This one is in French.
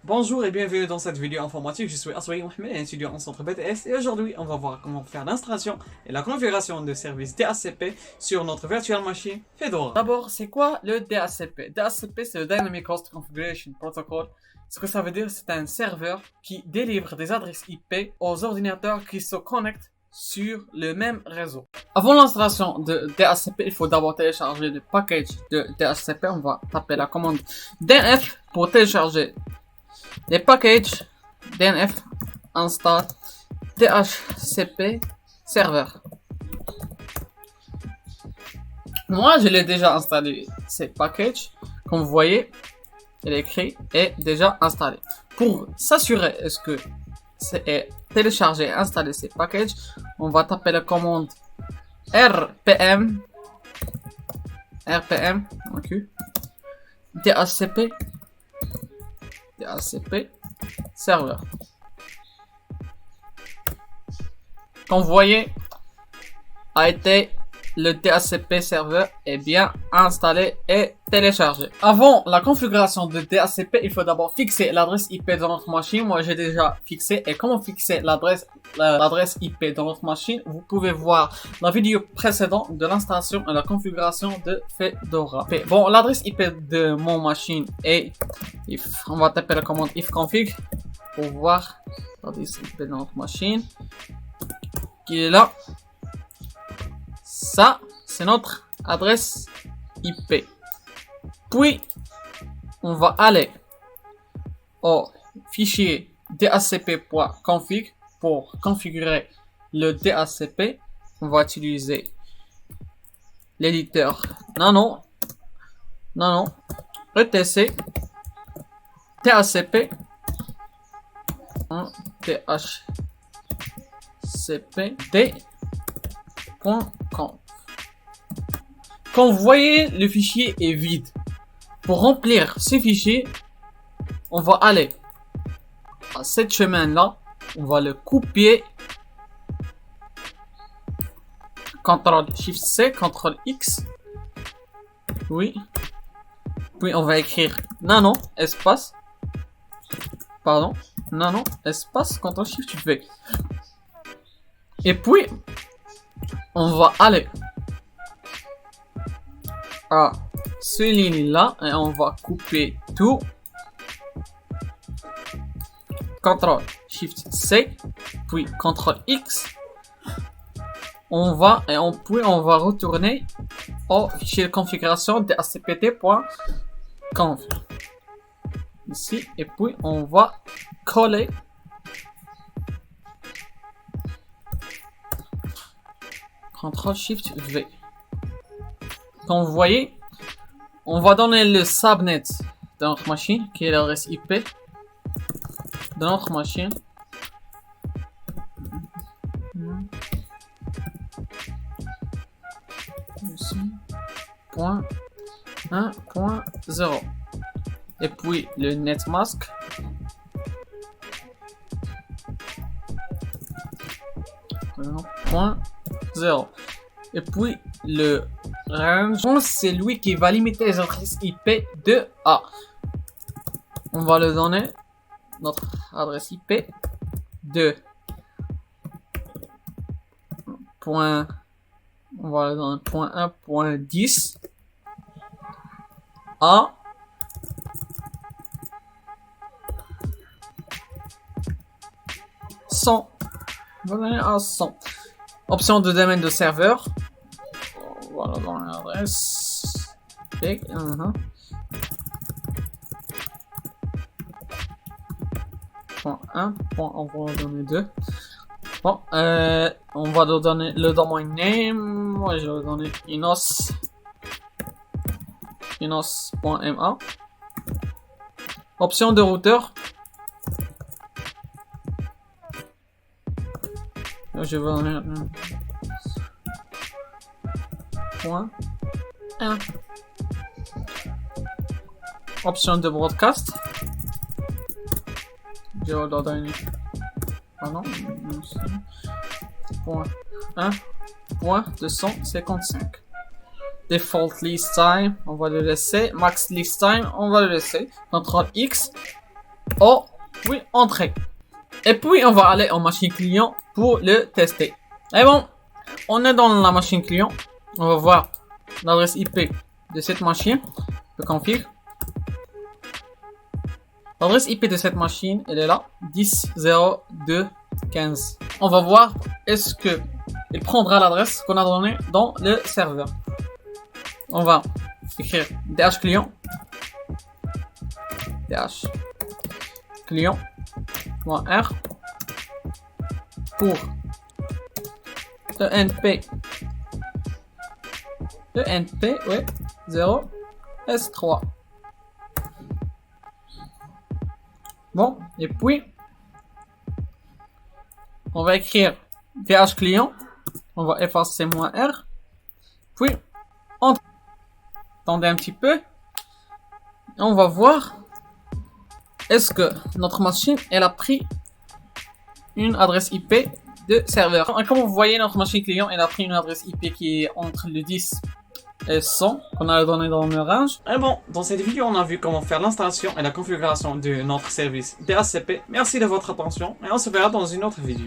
Bonjour et bienvenue dans cette vidéo informatique, je suis Aswaï Mohamed, étudiant en centre BTS et aujourd'hui on va voir comment faire l'installation et la configuration de services DHCP sur notre virtual machine Fedora. D'abord, c'est quoi le DHCP? DHCP c'est le Dynamic Host Configuration Protocol. Ce que ça veut dire, c'est un serveur qui délivre des adresses IP aux ordinateurs qui se connectent sur le même réseau. Avant l'installation de DHCP, il faut d'abord télécharger le package de DHCP. On va taper la commande DNF pour télécharger les packages. DNF install DHCP server. Moi, je l'ai déjà installé, ces packages. Comme vous voyez, il est écrit est déjà installé. Pour s'assurer est-ce que c'est télécharger et installer ces packages, on va taper la commande rpm ok, DHCP serveur. Comme vous voyez, le DHCP serveur est bien installé et téléchargé. Avant la configuration de DHCP, il faut d'abord fixer l'adresse IP de notre machine. Moi, j'ai déjà fixé. Et comment fixer l'adresse IP de notre machine? Vous pouvez voir la vidéo précédente de l'installation et la configuration de Fedora. Bon, l'adresse IP de mon machine est on va taper la commande ifconfig pour voir l'adresse IP de notre machine qui est là. Ça, c'est notre adresse IP. Puis, on va aller au fichier dhcp.config pour configurer le DHCP. On va utiliser l'éditeur nano etc dhcp dhcpd.conf. Comme vous voyez, le fichier est vide. Pour remplir ce fichier, on va aller à cette chemin-là. On va le copier. CTRL-SHIFT-C, CTRL-X. Oui. Puis on va écrire nano espace. Nano espace CTRL-SHIFT-V. Et puis, on va aller à ce ligne-là et on va couper tout. CTRL-SHIFT-C, puis CTRL-X. On va retourner au fichier de configuration de dhcpt.conf. Ici, et puis on va coller CTRL-SHIFT-V. Comme vous voyez, on va donner le subnet de notre machine, qui est l'adresse IP de notre machine. Point 1.0. Et puis le netmask. Point 0. Et puis le range, c'est lui qui va limiter les adresses IP de A. On va le donner notre adresse IP de point, on va le donner point 1.10 à 100. On va donner à 100. Option de domaine de serveur. Voilà dans l'adresse. Point 1. On va donner 2. Bon, on va donner le domain name. Moi, je vais donner inos.ma. Option de routeur. Je vais donner point 1. Option de broadcast. Je vais leur donner point 1 point 255. Default list time, on va le laisser. Max list time, on va le laisser. CTRL X O, puis entrée. Et puis on va aller en machine client pour le tester. Et bon, on est dans la machine client. On va voir l'adresse IP de cette machine. Le config. L'adresse IP de cette machine, elle est là, 10.02.15. On va voir est-ce que il prendra l'adresse qu'on a donnée dans le serveur. On va écrire DH client, DH client.r pour ENP, ouais, 0 S3. Bon, et puis on va écrire DH client, on va effacer -r, puis attendez un petit peu, on va voir est-ce que notre machine elle a pris une adresse IP de serveur. Et comme vous voyez, notre machine client elle a pris une adresse IP qui est entre le 10 et 100 qu'on a donné dans le range. Et bon, dans cette vidéo on a vu comment faire l'installation et la configuration de notre service DHCP. Merci de votre attention et on se verra dans une autre vidéo.